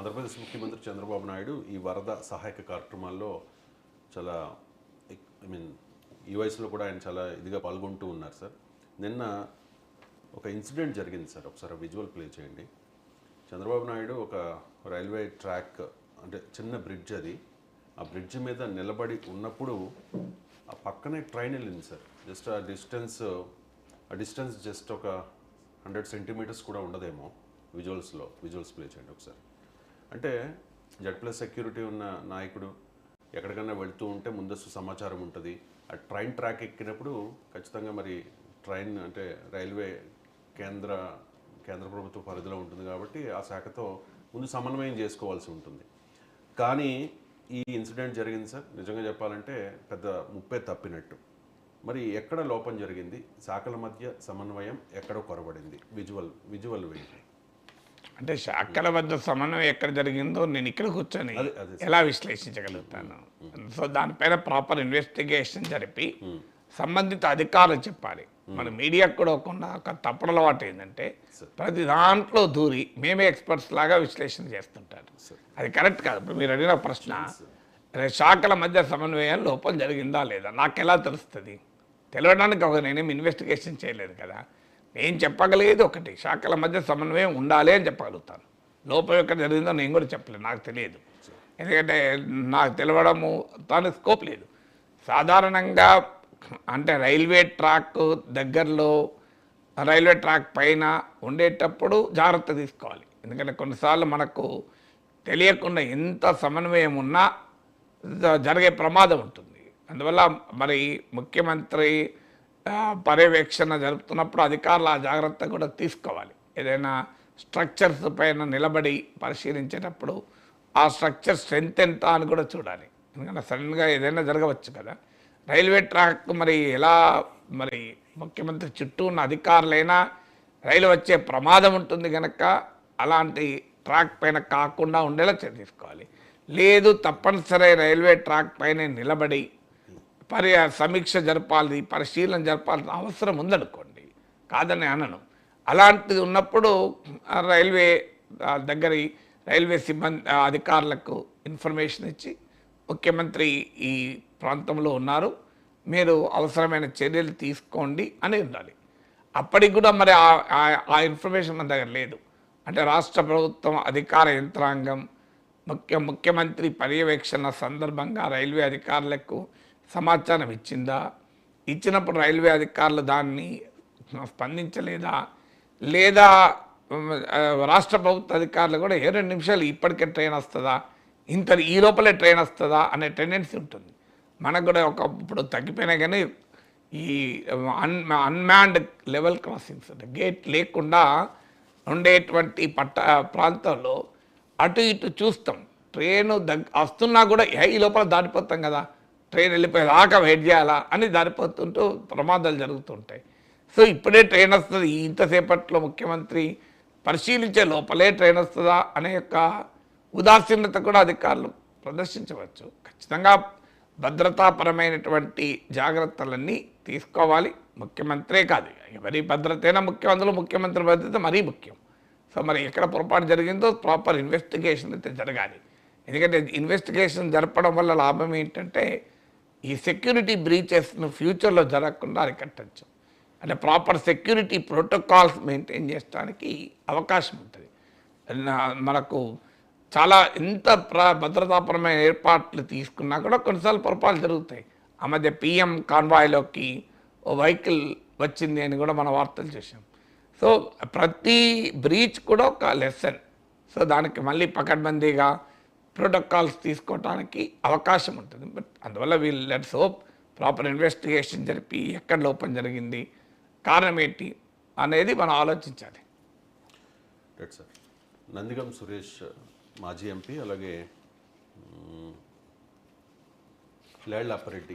ఆంధ్రప్రదేశ్ ముఖ్యమంత్రి చంద్రబాబు నాయుడు ఈ వరద సహాయక కార్యక్రమాల్లో చాలా ఈ వయసులో కూడా ఆయన చాలా ఇదిగా పాల్గొంటూ ఉన్నారు సార్. నిన్న ఒక ఇన్సిడెంట్ జరిగింది సార్, ఒకసారి విజువల్ ప్లే చేయండి. చంద్రబాబు నాయుడు ఒక రైల్వే ట్రాక్ అంటే చిన్న బ్రిడ్జ్ అది, ఆ బ్రిడ్జ్ మీద నిలబడి ఉన్నప్పుడు ఆ పక్కనే ట్రైన్ వెళ్ళింది సార్. జస్ట్ ఆ డిస్టెన్స్ జస్ట్ ఒక 100 సెంటీమీటర్స్ కూడా ఉండదేమో. విజువల్స్ ప్లే చేయండి ఒకసారి. అంటే Z+ సెక్యూరిటీ ఉన్న నాయకుడు ఎక్కడికన్నా వెళ్తూ ఉంటే ముందస్తు సమాచారం ఉంటుంది. ఆ ట్రైన్ ట్రాక్ ఎక్కినప్పుడు ఖచ్చితంగా మరి ట్రైన్ అంటే రైల్వే కేంద్ర ప్రభుత్వ పరిధిలో ఉంటుంది కాబట్టి ఆ శాఖతో ముందు సమన్వయం చేసుకోవాల్సి ఉంటుంది. కానీ ఈ ఇన్సిడెంట్ జరిగింది సార్. నిజంగా చెప్పాలంటే పెద్ద ముప్పే తప్పినట్టు. మరి ఎక్కడ లోపం జరిగింది, శాఖల మధ్య సమన్వయం ఎక్కడ కొరబడింది? విజువల్ వేయండి. అంటే శాఖల మధ్య సమన్వయం ఎక్కడ జరిగిందో నేను ఇక్కడ కూర్చొని ఎలా విశ్లేషించగలుగుతాను. సో దానిపైన ప్రాపర్ ఇన్వెస్టిగేషన్ జరిపి సంబంధిత అధికారులు చెప్పాలి. మన మీడియాకు కూడా ఒక తప్పడలవాటు ఏంటంటే ప్రతి దాంట్లో దూరి మేమే ఎక్స్పర్ట్స్ లాగా విశ్లేషణ చేస్తుంటారు. అది కరెక్ట్ కాదు. ఇప్పుడు మీరు అడిగిన ప్రశ్న, శాఖల మధ్య సమన్వయం లోపం జరిగిందా లేదా నాకు ఎలా తెలుస్తుంది? తెలియడానికి నేనేం ఇన్వెస్టిగేషన్ చేయలేదు కదా. నేను చెప్పగలిగేది ఒకటి, శాఖల మధ్య సమన్వయం ఉండాలి అని చెప్పగలుగుతాను. లోపం ఎక్కడ జరిగిందో నేను కూడా చెప్పలేదు, నాకు తెలియదు. ఎందుకంటే నాకు తెలియడము దానికి స్కోప్ లేదు. సాధారణంగా అంటే రైల్వే ట్రాక్ దగ్గరలో రైల్వే ట్రాక్ పైన ఉండేటప్పుడు జాగ్రత్త తీసుకోవాలి. ఎందుకంటే కొన్నిసార్లు మనకు తెలియకుండా ఎంత సమన్వయం ఉన్నా జరిగే ప్రమాదం ఉంటుంది. అందువల్ల మరి ముఖ్యమంత్రి పర్యవేక్షణ జరుపుతున్నప్పుడు అధికారులు ఆ జాగ్రత్త కూడా తీసుకోవాలి. ఏదైనా స్ట్రక్చర్స్ పైన నిలబడి పరిశీలించేటప్పుడు ఆ స్ట్రక్చర్ స్ట్రెంత్ ఎంత అని కూడా చూడాలి. ఎందుకంటే సడన్గా ఏదైనా జరగవచ్చు కదా. రైల్వే ట్రాక్ మరి ఎలా మరి ముఖ్యమంత్రి చుట్టూ ఉన్న అధికారులైనా రైలు వచ్చే ప్రమాదం ఉంటుంది కనుక అలాంటి ట్రాక్ పైన కాకుండా ఉండేలా తీసుకోవాలి. లేదు తప్పనిసరి రైల్వే ట్రాక్ పైన నిలబడి సమీక్ష జరపాలి, పరిశీలన జరపాల్సిన అవసరం ఉందనుకోండి, కాదని అనను. అలాంటిది ఉన్నప్పుడు రైల్వే సిబ్బంది అధికారులకు ఇన్ఫర్మేషన్ ఇచ్చి ముఖ్యమంత్రి ఈ ప్రాంతంలో ఉన్నారు, మీరు అవసరమైన చర్యలు తీసుకోండి అని ఉండాలి. అప్పటికి కూడా మరి ఆ ఇన్ఫర్మేషన్ మన దగ్గర లేదు. అంటే రాష్ట్ర ప్రభుత్వం అధికార యంత్రాంగం ముఖ్యమంత్రి పర్యవేక్షణ సందర్భంగా రైల్వే అధికారులకు సమాచారం ఇచ్చిందా, ఇచ్చినప్పుడు రైల్వే అధికారులు దాన్ని స్పందించలేదా, లేదా రాష్ట్ర ప్రభుత్వ అధికారులు కూడా 2 నిమిషాలు ఇప్పటికే ట్రైన్ వస్తుందా, ఈ లోపలే ట్రైన్ వస్తుందా అనే టెండెన్సీ ఉంటుంది. మనకు కూడా ఇప్పుడు తగ్గిపోయినాయి. కానీ ఈ అన్మ్యాన్డ్ లెవెల్ క్రాసింగ్స్ అంటే గేట్ లేకుండా ఉండేటువంటి ప్రాంతాల్లో అటు ఇటు చూస్తాం. ట్రైను వస్తున్నా కూడా ఈ లోపల దాటిపోతాం కదా, ట్రైన్ వెళ్ళిపోయేదాకా వెయిట్ చేయాలా అని దారిపోతుంటూ ప్రమాదాలు జరుగుతుంటాయి. సో ఇప్పుడే ట్రైన్ వస్తుంది, ఇంతసేపట్లో ముఖ్యమంత్రి పరిశీలించే లోపలే ట్రైన్ వస్తుందా అనే యొక్క ఉదాసీనత కూడా అధికారులు ప్రదర్శించవచ్చు. ఖచ్చితంగా భద్రతాపరమైనటువంటి జాగ్రత్తలన్నీ తీసుకోవాలి. ముఖ్యమంత్రే కాదు, ఎవరి భద్రత అయినా ముఖ్యం, అందులో ముఖ్యమంత్రి భద్రత మరీ ముఖ్యం. సో మరి ఎక్కడ పొరపాటు జరిగిందో ప్రాపర్ ఇన్వెస్టిగేషన్ అయితే జరగాలి. ఎందుకంటే ఇన్వెస్టిగేషన్ జరపడం వల్ల లాభం ఏంటంటే ఈ సెక్యూరిటీ బ్రీచెస్ను ఫ్యూచర్లో జరగకుండా అరికట్టచ్చు. అంటే ప్రాపర్ సెక్యూరిటీ ప్రోటోకాల్స్ మెయింటైన్ చేయడానికి అవకాశం ఉంటుంది. మనకు చాలా ఎంత భద్రతాపరమైన ఏర్పాట్లు తీసుకున్నా కూడా కొన్నిసార్లు పొరపాట్లు జరుగుతాయి. ఆ మధ్య PM కాన్వాయ్లోకి ఓ వెహికల్ వచ్చింది అని కూడా మన వార్తలు చూసాం. సో ప్రతి బ్రీచ్ కూడా ఒక లెసన్. సో దానికి మళ్ళీ పకడ్బందీగా ప్రోటోకాల్స్ తీసుకోవడానికి అవకాశం ఉంటుంది. బట్ అందువల్ల లెట్స్ హోప్ ప్రాపర్ ఇన్వెస్టిగేషన్ జరిపి ఎక్కడ లోపం జరిగింది, కారణం ఏంటి అనేది మనం ఆలోచించాలి. సార్ నందిగం సురేష్ మాజీ MP, అలాగే లేళ్ల అప్పారెడ్డి